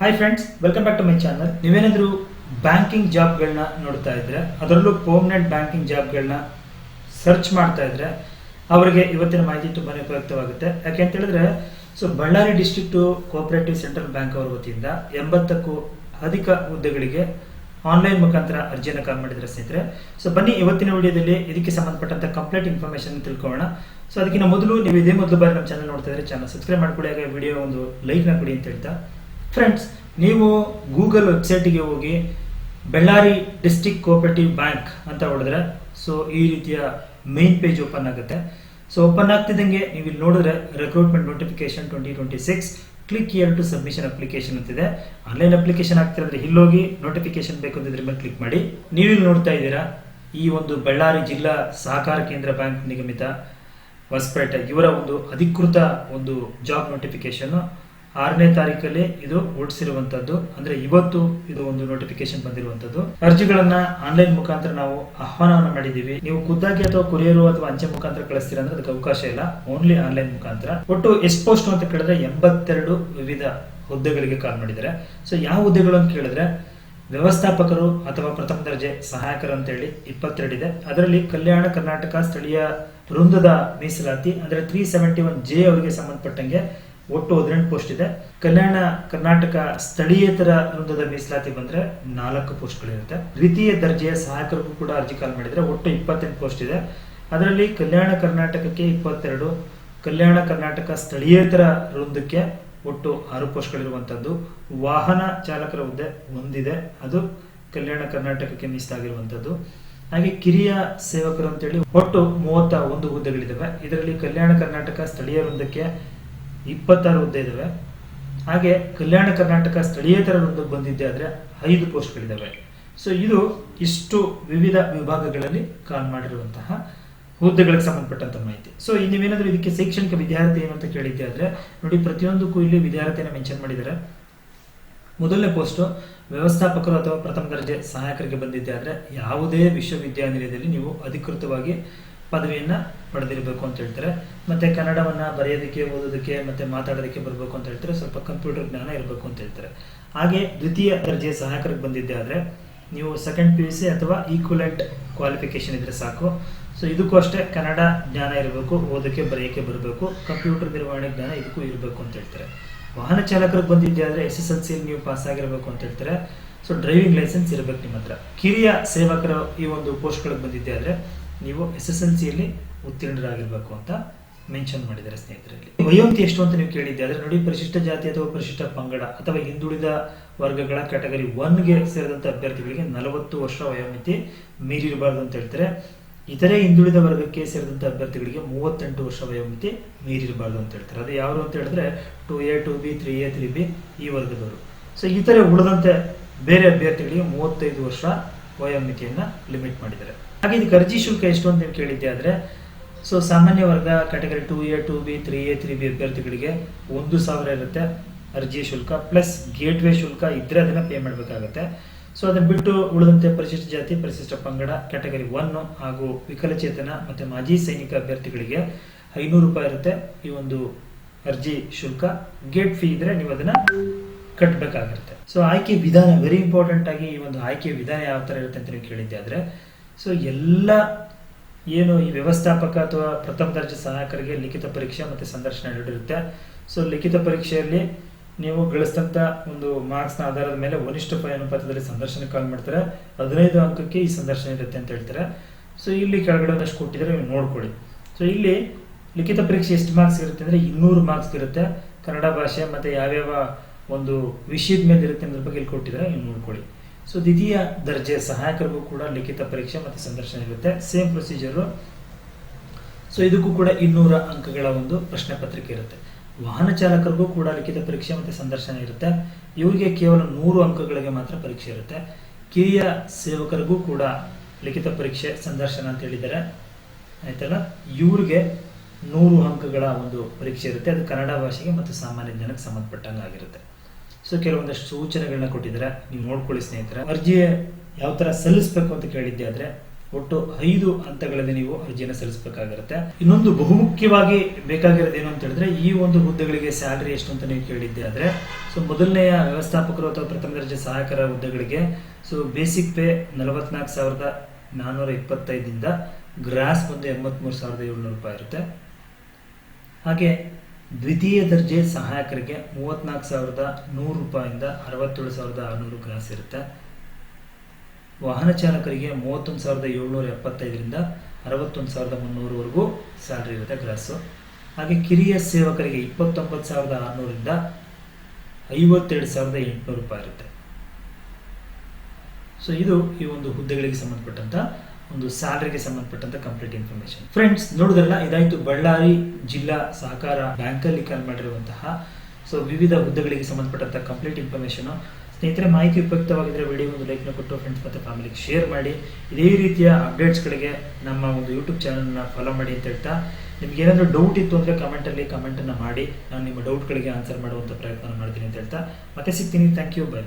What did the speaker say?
Hi friends, welcome back to my channel. ನೀವೇನಾದರೂ banking ಜಾಬ್ಗಳನ್ನ ನೋಡ್ತಾ ಇದ್ರೆ, ಅದರಲ್ಲೂ ಪರ್ಮನೆಂಟ್ ಬ್ಯಾಂಕಿಂಗ್ ಜಾಬ್ಗಳನ್ನ ಸರ್ಚ್ ಮಾಡ್ತಾ ಇದ್ರೆ ಅವರಿಗೆ ಇವತ್ತಿನ ಮಾಹಿತಿ ತುಂಬಾ ಉಪಯುಕ್ತವಾಗುತ್ತೆ. ಯಾಕೆ ಅಂತ ಹೇಳಿದ್ರೆ, Ballari district cooperative central bank ಅವರ ವತಿಯಿಂದ 80ಕ್ಕೂ ಅಧಿಕ ಹುದ್ದೆಗಳಿಗೆ ಆನ್ಲೈನ್ ಮುಖಾಂತರ ಅರ್ಜಿಯನ್ನು ಕಾಲ್ ಮಾಡಿದ್ರೆ ಸ್ನೇಹಿತರೆ. ಬನ್ನಿ ಇವತ್ತಿನ ವಿಡಿಯೋದಲ್ಲಿ ಇದಕ್ಕೆ ಸಂಬಂಧಪಟ್ಟಂತ ಕಂಪ್ಲೀಟ್ ಇನ್ಫಾರ್ಮೇಶನ್ ತಿಳ್ಕೊಳ್ಳೋಣ. ಅದಕ್ಕಿಂತ ಮೊದಲು ನೀವು ಇದೇ ಮೊದಲು ಬಾರಿ ನಮ್ಮ ಚಾನಲ್ ನೋಡ್ತಾ ಇದ್ರೆ ಚಾನಲ್ ಸಬ್ಸ್ಕ್ರೈಬ್ ಮಾಡ್ಕೊಳ್ಳಿ, ಹಾಗೆ ವಿಡಿಯೋ ಒಂದು ಲೈಕ್ ನ ಕೊಡಿ ಅಂತ ಹೇಳ್ತಾ, ಫ್ರೆಂಡ್ಸ್, ನೀವು ಗೂಗಲ್ ವೆಬ್ಸೈಟ್ಗೆ ಹೋಗಿ ಬಳ್ಳಾರಿ ಡಿಸ್ಟ್ರಿಕ್ಟ್ ಕೋಆಪರೇಟಿವ್ ಬ್ಯಾಂಕ್ ಅಂತ ಹೊಡೆದ್ರೆ ಈ ರೀತಿಯ ಮೇನ್ ಪೇಜ್ ಓಪನ್ ಆಗುತ್ತೆ. ಓಪನ್ ಆಗ್ತಿದ್ದಂಗೆ ನೀವು ಇಲ್ಲಿ ನೋಡಿದ್ರೆ recruitment notification 2026 click here to submission application ಅಂತಿದೆ. ಆನ್ಲೈನ್ ಅಪ್ಲಿಕೇಶನ್ ಆಗ್ತಿರೋದ್ರೆ ಇಲ್ಲೋಗಿ ನೋಟಿಫಿಕೇಶನ್ ಬೇಕು ಅಂತಿದ್ರೆ ಮೇಲೆ ಕ್ಲಿಕ್ ಮಾಡಿ. ನೀವಿಲ್ಲಿ ನೋಡ್ತಾ ಇದ್ದೀರಾ, ಈ ಒಂದು ಬಳ್ಳಾರಿ ಜಿಲ್ಲಾ ಸಹಕಾರ ಕೇಂದ್ರ ಬ್ಯಾಂಕ್ ನಿಗಮಿತ ಹೊಸಪೇಟೆ ಇವರ ಒಂದು ಅಧಿಕೃತ ಒಂದು ಜಾಬ್ ನೋಟಿಫಿಕೇಶನ್ 6ನೇ ತಾರೀಕಲ್ಲಿ ಇದು ಹೊರಡಿಸಿರುವಂತದ್ದು. ಅಂದ್ರೆ ಇವತ್ತು ಇದು ಒಂದು ನೋಟಿಫಿಕೇಶನ್ ಬಂದಿರುವಂತದ್ದು. ಅರ್ಜಿಗಳನ್ನ ಆನ್ಲೈನ್ ಮುಖಾಂತರ ನಾವು ಆಹ್ವಾನವನ್ನ ಮಾಡಿದೀವಿ. ನೀವು ಖುದ್ದಾಗಿ ಅಥವಾ ಕೊರಿಯರು ಅಥವಾ ಅಂಚೆ ಮುಖಾಂತರ ಕಳಿಸ್ತೀರಾ ಅಂದ್ರೆ ಅದಕ್ಕೆ ಅವಕಾಶ ಇಲ್ಲ, ಓನ್ಲಿ ಆನ್ಲೈನ್ ಮುಖಾಂತರ. ಒಟ್ಟು ಎಷ್ಟು ಪೋಸ್ಟ್ ಅಂತ ಕೇಳಿದ್ರೆ 82 ವಿವಿಧ ಹುದ್ದೆಗಳಿಗೆ ಕಾಲ್ ಮಾಡಿದ್ದಾರೆ. ಯಾವ ಹುದ್ದೆಗಳು ಅಂತ ಕೇಳಿದ್ರೆ, ವ್ಯವಸ್ಥಾಪಕರು ಅಥವಾ ಪ್ರಥಮ ದರ್ಜೆ ಸಹಾಯಕರು ಅಂತ ಹೇಳಿ 22 ಇದೆ. ಅದರಲ್ಲಿ ಕಲ್ಯಾಣ ಕರ್ನಾಟಕ ಸ್ಥಳೀಯ ವೃಂದದ ಮೀಸಲಾತಿ ಅಂದ್ರೆ 371J ಅವರಿಗೆ ಸಂಬಂಧಪಟ್ಟಂಗೆ ಒಟ್ಟು 18 ಪೋಸ್ಟ್ ಇದೆ. ಕಲ್ಯಾಣ ಕರ್ನಾಟಕ ಸ್ಥಳೀಯೇತರ ವೃಂದದ ಮೀಸಲಾತಿ ಬಂದ್ರೆ 4 ಪೋಸ್ಟ್ಗಳಿರುತ್ತೆ. ದ್ವಿತೀಯ ದರ್ಜೆಯ ಸಹಾಯಕರಿಗೂ ಕೂಡ ಅರ್ಜಿ ಕಾಲ್ ಮಾಡಿದ್ರೆ ಒಟ್ಟು 28 ಪೋಸ್ಟ್ ಇದೆ. ಅದರಲ್ಲಿ ಕಲ್ಯಾಣ ಕರ್ನಾಟಕಕ್ಕೆ 22, ಕಲ್ಯಾಣ ಕರ್ನಾಟಕ ಸ್ಥಳೀಯೇತರ ವೃಂದಕ್ಕೆ ಒಟ್ಟು 6 ಪೋಸ್ಟ್ಗಳಿರುವಂತದ್ದು. ವಾಹನ ಚಾಲಕರ ಹುದ್ದೆ ಒಂದಿದೆ, ಅದು ಕಲ್ಯಾಣ ಕರ್ನಾಟಕಕ್ಕೆ ಮೀಸಲಾಗಿರುವಂತದ್ದು. ಹಾಗೆ ಕಿರಿಯ ಸೇವಕರು ಅಂತೇಳಿ ಒಟ್ಟು 31 ಹುದ್ದೆಗಳಿದ್ದಾವೆ. ಇದರಲ್ಲಿ ಕಲ್ಯಾಣ ಕರ್ನಾಟಕ ಸ್ಥಳೀಯ ವೃಂದಕ್ಕೆ 26 ಹುದ್ದೆ ಇದಾವೆ. ಹಾಗೆ ಕಲ್ಯಾಣ ಕರ್ನಾಟಕ ಸ್ಥಳೀಯೇತರ ವೃಂದಕ್ಕೆ ಬಂದಿದ್ದೆ ಆದ್ರೆ 5 ಪೋಸ್ಟ್ಗಳಿದ್ದಾವೆ. ಇದು ಇಷ್ಟು ವಿವಿಧ ವಿಭಾಗಗಳಲ್ಲಿ ಕಾಲ್ ಮಾಡಿರುವಂತಹ ಹುದ್ದೆಗಳಿಗೆ ಸಂಬಂಧಪಟ್ಟಂತ ಮಾಹಿತಿ. ನೀವೇನಾದ್ರೂ ಇದಕ್ಕೆ ಶೈಕ್ಷಣಿಕ ವಿದ್ಯಾರ್ಥಿ ಏನು ಅಂತ ಕೇಳಿದ್ದೆ ಆದ್ರೆ ನೋಡಿ, ಪ್ರತಿಯೊಂದಕ್ಕೂ ಇಲ್ಲಿ ವಿದ್ಯಾರ್ಥಿಯನ್ನು ಮೆನ್ಷನ್ ಮಾಡಿದ್ದಾರೆ. ಮೊದಲನೇ ಪೋಸ್ಟ್ ವ್ಯವಸ್ಥಾಪಕರು ಅಥವಾ ಪ್ರಥಮ ದರ್ಜೆ ಸಹಾಯಕರಿಗೆ ಬಂದಿದ್ದೆ ಆದ್ರೆ ಯಾವುದೇ ವಿಶ್ವವಿದ್ಯಾನಿಲಯದಲ್ಲಿ ನೀವು ಅಧಿಕೃತವಾಗಿ ಪದವಿಯನ್ನ ಪಡೆದಿರಬೇಕು ಅಂತ ಹೇಳ್ತಾರೆ. ಮತ್ತೆ ಕನ್ನಡವನ್ನ ಬರೆಯೋದಕ್ಕೆ, ಓದೋದಕ್ಕೆ ಮತ್ತೆ ಮಾತಾಡೋದಕ್ಕೆ ಬರಬೇಕು ಅಂತ ಹೇಳ್ತಾರೆ. ಸ್ವಲ್ಪ ಕಂಪ್ಯೂಟರ್ ಜ್ಞಾನ ಇರಬೇಕು ಅಂತ ಹೇಳ್ತಾರೆ. ಹಾಗೆ ದ್ವಿತೀಯ ದರ್ಜೆ ಸಹಾಯಕರಿಗೆ ಬಂದಿದ್ದೆ ಆದ್ರೆ ನೀವು ಸೆಕೆಂಡ್ PUC ಅಥವಾ ಈಕ್ವಲೆಂಟ್ ಕ್ವಾಲಿಫಿಕೇಶನ್ ಇದ್ರೆ ಸಾಕು. ಇದಕ್ಕೂ ಅಷ್ಟೇ ಕನ್ನಡ ಜ್ಞಾನ ಇರಬೇಕು, ಓದಕ್ಕೆ ಬರೆಯಕ್ಕೆ ಬರಬೇಕು, ಕಂಪ್ಯೂಟರ್ ನಿರ್ವಹಣೆ ಜ್ಞಾನ ಇದಕ್ಕೂ ಇರಬೇಕು ಅಂತ ಹೇಳ್ತಾರೆ. ವಾಹನ ಚಾಲಕರಿಗೆ ಬಂದಿದ್ದೆ ಆದ್ರೆ SSLC ನೀವು ಪಾಸ್ ಆಗಿರಬೇಕು ಅಂತ ಹೇಳ್ತಾರೆ. ಡ್ರೈವಿಂಗ್ ಲೈಸೆನ್ಸ್ ಇರಬೇಕು ನಿಮ್ಮ ಹತ್ರ. ಕಿರಿಯ ಸೇವಕರು ಈ ಒಂದು ಪೋಸ್ಟ್ಗಳಿಗೆ ಬಂದಿದ್ದೆ ಆದ್ರೆ ನೀವು SSLCಯಲ್ಲಿ ಉತ್ತೀರ್ಣರಾಗಿರ್ಬೇಕು ಅಂತ ಮೆನ್ಷನ್ ಮಾಡಿದ್ದಾರೆ ಸ್ನೇಹಿತರಲ್ಲಿ. ವಯೋಮಿತಿ ಎಷ್ಟು ಅಂತ ನೀವು ಕೇಳಿದ್ದೆ ಆದ್ರೆ ನೋಡಿ, ಪರಿಶಿಷ್ಟ ಜಾತಿ ಅಥವಾ ಪರಿಶಿಷ್ಟ ಪಂಗಡ ಅಥವಾ ಹಿಂದುಳಿದ ವರ್ಗಗಳ ಕ್ಯಾಟಗರಿ 1ಗೆ ಸೇರಿದಂತ ಅಭ್ಯರ್ಥಿಗಳಿಗೆ 40 ವರ್ಷ ವಯೋಮಿತಿ ಮೀರಿರಬಾರ್ದು ಅಂತ ಹೇಳ್ತಾರೆ. ಇತರೆ ಹಿಂದುಳಿದ ವರ್ಗಕ್ಕೆ ಸೇರಿದಂತ ಅಭ್ಯರ್ಥಿಗಳಿಗೆ 38 ವರ್ಷ ವಯೋಮಿತಿ ಮೀರಿರಬಾರ್ದು ಅಂತ ಹೇಳ್ತಾರೆ. ಅದು ಯಾರು ಅಂತ ಹೇಳಿದ್ರೆ 2A 2B 3A 3B ಈ ವರ್ಗದವರು. ಇತರೆ ಉಳಿದಂತೆ ಬೇರೆ ಅಭ್ಯರ್ಥಿಗಳಿಗೆ 35 ವರ್ಷ ವಯೋಮಿತಿಯನ್ನ ಲಿಮಿಟ್ ಮಾಡಿದ್ದಾರೆ. ಹಾಗೆ ಇದಕ್ಕೆ ಅರ್ಜಿ ಶುಲ್ಕ ಎಷ್ಟು ಅಂತ ನೀವು ಕೇಳಿದ್ದೆ ಆದ್ರೆ, ಸಾಮಾನ್ಯ ವರ್ಗ category 2A 2B 3A 3B ಅಭ್ಯರ್ಥಿಗಳಿಗೆ 1,000 ಇರುತ್ತೆ ಅರ್ಜಿ ಶುಲ್ಕ, ಪ್ಲಸ್ ಗೇಟ್ವೇ ಶುಲ್ಕ ಇದ್ರೆ ಅದನ್ನ ಪೇ ಮಾಡಬೇಕಾಗತ್ತೆ. ಅದನ್ನ ಬಿಟ್ಟು ಉಳಿದಂತೆ ಪರಿಶಿಷ್ಟ ಜಾತಿ, ಪರಿಶಿಷ್ಟ ಪಂಗಡ ಕ್ಯಾಟಗರಿ 1 ಹಾಗೂ ವಿಕಲಚೇತನ ಮತ್ತೆ ಮಾಜಿ ಸೈನಿಕ ಅಭ್ಯರ್ಥಿಗಳಿಗೆ 500 ರೂಪಾಯಿ ಇರುತ್ತೆ ಈ ಒಂದು ಅರ್ಜಿ ಶುಲ್ಕ. ಗೇಟ್ ಫೀ ಇದ್ರೆ ನೀವು ಅದನ್ನ ಕಟ್ಟಬೇಕಾಗಿರುತ್ತೆ. ಆಯ್ಕೆ ವಿಧಾನ ವೆರಿ ಇಂಪಾರ್ಟೆಂಟ್ ಆಗಿ ಈ ಒಂದು ಆಯ್ಕೆ ವಿಧಾನ ಯಾವ ತರ ಇರುತ್ತೆ ಅಂತ ನೀವು ಕೇಳಿದ್ದೆ ಆದ್ರೆ, ಎಲ್ಲ ಏನು ಈ ವ್ಯವಸ್ಥಾಪಕ ಅಥವಾ ಪ್ರಥಮ ದರ್ಜೆ ಸಹಾಯಕರಿಗೆ ಲಿಖಿತ ಪರೀಕ್ಷೆ ಮತ್ತೆ ಸಂದರ್ಶನ ಇರುತ್ತೆ. ಲಿಖಿತ ಪರೀಕ್ಷೆಯಲ್ಲಿ ನೀವು ಗಳಿಸಿದಂತ ಒಂದು ಮಾರ್ಕ್ಸ್ ನ ಆಧಾರದ ಮೇಲೆ 1:5 ಅನುಪಾತದಲ್ಲಿ ಸಂದರ್ಶನ ಕಾಲ್ ಮಾಡ್ತಾರೆ. 15 ಅಂಕಕ್ಕೆ ಈ ಸಂದರ್ಶನ ಇರುತ್ತೆ ಅಂತ ಹೇಳ್ತಾರೆ. ಇಲ್ಲಿ ಕೆಳಗಡೆ ಒಂದಷ್ಟು ಕೊಟ್ಟಿದ್ರೆ ನೀವು ನೋಡ್ಕೊಳ್ಳಿ. ಇಲ್ಲಿ ಲಿಖಿತ ಪರೀಕ್ಷೆ ಎಷ್ಟು ಮಾರ್ಕ್ಸ್ ಇರುತ್ತೆ ಅಂದ್ರೆ 200 ಮಾರ್ಕ್ಸ್ ಇರುತ್ತೆ. ಕನ್ನಡ ಭಾಷೆ ಮತ್ತೆ ಯಾವ್ಯಾವ ಒಂದು ವಿಷಯದ ಮೇಲೆ ಇರುತ್ತೆ ಅನ್ನೋದ್ರ ಬಗ್ಗೆ ಇಲ್ಲಿ ಕೊಟ್ಟಿದ್ರೆ ನೀವು ನೋಡ್ಕೊಳ್ಳಿ. ದ್ವಿತೀಯ ದರ್ಜೆ ಸಹಾಯಕರಿಗೂ ಕೂಡ ಲಿಖಿತ ಪರೀಕ್ಷೆ ಮತ್ತೆ ಸಂದರ್ಶನ ಇರುತ್ತೆ, ಸೇಮ್ ಪ್ರೊಸೀಜರು. ಇದಕ್ಕೂ ಕೂಡ 200 ಅಂಕಗಳ ಒಂದು ಪ್ರಶ್ನೆ ಪತ್ರಿಕೆ ಇರುತ್ತೆ. ವಾಹನ ಚಾಲಕರಿಗೂ ಕೂಡ ಲಿಖಿತ ಪರೀಕ್ಷೆ ಮತ್ತೆ ಸಂದರ್ಶನ ಇರುತ್ತೆ. ಇವರಿಗೆ ಕೇವಲ 100 ಅಂಕಗಳಿಗೆ ಮಾತ್ರ ಪರೀಕ್ಷೆ ಇರುತ್ತೆ. ಕಿರಿಯ ಸೇವಕರಿಗೂ ಕೂಡ ಲಿಖಿತ ಪರೀಕ್ಷೆ ಸಂದರ್ಶನ ಅಂತ ಹೇಳಿದ್ದಾರೆ, ಆಯ್ತಲ್ಲ. ಇವ್ರಿಗೆ 100 ಅಂಕಗಳ ಒಂದು ಪರೀಕ್ಷೆ ಇರುತ್ತೆ. ಅದು ಕನ್ನಡ ಭಾಷೆಗೆ ಮತ್ತು ಸಾಮಾನ್ಯ ಜ್ಞಾನಕ್ಕೆ ಸಂಬಂಧಪಟ್ಟಂಗೆ ಆಗಿರುತ್ತೆ. ಕೆಲವೊಂದಷ್ಟು ಸೂಚನೆಗಳನ್ನ ಕೊಟ್ಟಿದ್ದಾರೆ, ನೀವು ನೋಡ್ಕೊಳ್ಳಿ ಸ್ನೇಹಿತರೆ. ಅರ್ಜಿ ಯಾವ ತರ ಸಲ್ಲಿಸಬೇಕು ಅಂತ ಕೇಳಿದ್ದೆ ಆದ್ರೆ, ಒಟ್ಟು 5 ಹಂತಗಳಲ್ಲಿ ನೀವು ಅರ್ಜಿಯನ್ನು ಸಲ್ಲಿಸಬೇಕಾಗಿರುತ್ತೆ. ಇನ್ನೊಂದು ಬಹುಮುಖ್ಯವಾಗಿ ಬೇಕಾಗಿರೋದು ಏನು ಅಂತ ಹೇಳಿದ್ರೆ, ಈ ಒಂದು ಹುದ್ದೆಗಳಿಗೆ ಸ್ಯಾಲರಿ ಎಷ್ಟು ಅಂತ ನೀವು ಕೇಳಿದ್ದೆ ಆದ್ರೆ, ಸೊ ಮೊದಲನೆಯ ವ್ಯವಸ್ಥಾಪಕರು ಅಥವಾ ಪ್ರಥಮ ದರ್ಜೆ ಸಹಾಯಕರ ಹುದ್ದೆಗಳಿಗೆ ಸೊ ಬೇಸಿಕ್ ಪೇ 44,425 ಗ್ರಾಸ್ ಬಂದು 83,700 ರೂಪಾಯಿ ಇರುತ್ತೆ. ಹಾಗೆ ದ್ವಿತೀಯ ದರ್ಜೆ ಸಹಾಯಕರಿಗೆ 34,100 ರೂಪಾಯಿಂದ 67,600 ಗ್ರಾಸ್ ಇರುತ್ತೆ. ವಾಹನ ಚಾಲಕರಿಗೆ 31,775 61,300 ಸ್ಯಾಲರಿ ಇರುತ್ತೆ ಗ್ರಾಸು. ಹಾಗೆ ಕಿರಿಯ ಸೇವಕರಿಗೆ 29,600 52,800 ರೂಪಾಯಿ ಇರುತ್ತೆ. ಸೊ ಇದು ಈ ಒಂದು ಹುದ್ದೆಗಳಿಗೆ ಸಂಬಂಧಪಟ್ಟಂತ ಒಂದು ಸ್ಯಾಲರಿಗೆ ಸಂಬಂಧಪಟ್ಟಂತ ಕಂಪ್ಲೀಟ್ ಇನ್ಫಾರ್ಮೇಶನ್. ಫ್ರೆಂಡ್ಸ್, ನೋಡಿದ್ರಲ್ಲ, ಇದಾಯ್ತು ಬಳ್ಳಾರಿ ಜಿಲ್ಲಾ ಸಹಕಾರ ಬ್ಯಾಂಕಲ್ಲಿ ಕಾಲ್ ಮಾಡಿರುವಂತಹ ಸೊ ವಿವಿಧ ಹುದ್ದೆಗಳಿಗೆ ಸಂಬಂಧಪಟ್ಟಂತ ಕಂಪ್ಲೀಟ್ ಇನ್ಫಾರ್ಮೇಶನ್. ಸ್ನೇಹಿತರೆ, ಮಾಹಿತಿ ಉಪಯುಕ್ತವಾಗಿದ್ದರೆ ವಿಡಿಯೋ ಒಂದು ಲೈಕ್ನ ಕೊಟ್ಟು ಫ್ರೆಂಡ್ಸ್ ಮತ್ತು ಫ್ಯಾಮಿಲಿಗೆ ಶೇರ್ ಮಾಡಿ. ಇದೇ ರೀತಿಯ ಅಪ್ಡೇಟ್ಸ್ಗಳಿಗೆ ನಮ್ಮ ಒಂದು ಯೂಟ್ಯೂಬ್ ಚಾನಲ್ನ ಫಾಲೋ ಮಾಡಿ ಅಂತ ಹೇಳ್ತಾ, ನಿಮ್ಗೆ ಏನಾದರೂ ಡೌಟ್ ಇತ್ತು ಅಂದರೆ ಕಮೆಂಟನ್ನು ಮಾಡಿ. ನಾನು ನಿಮ್ಮ ಡೌಟ್ಗಳಿಗೆ ಆನ್ಸರ್ ಮಾಡುವಂಥ ಪ್ರಯತ್ನ ಮಾಡ್ತೀನಿ ಅಂತ ಹೇಳ್ತಾ ಮತ್ತೆ ಸಿಗ್ತೀನಿ. Thank you, by.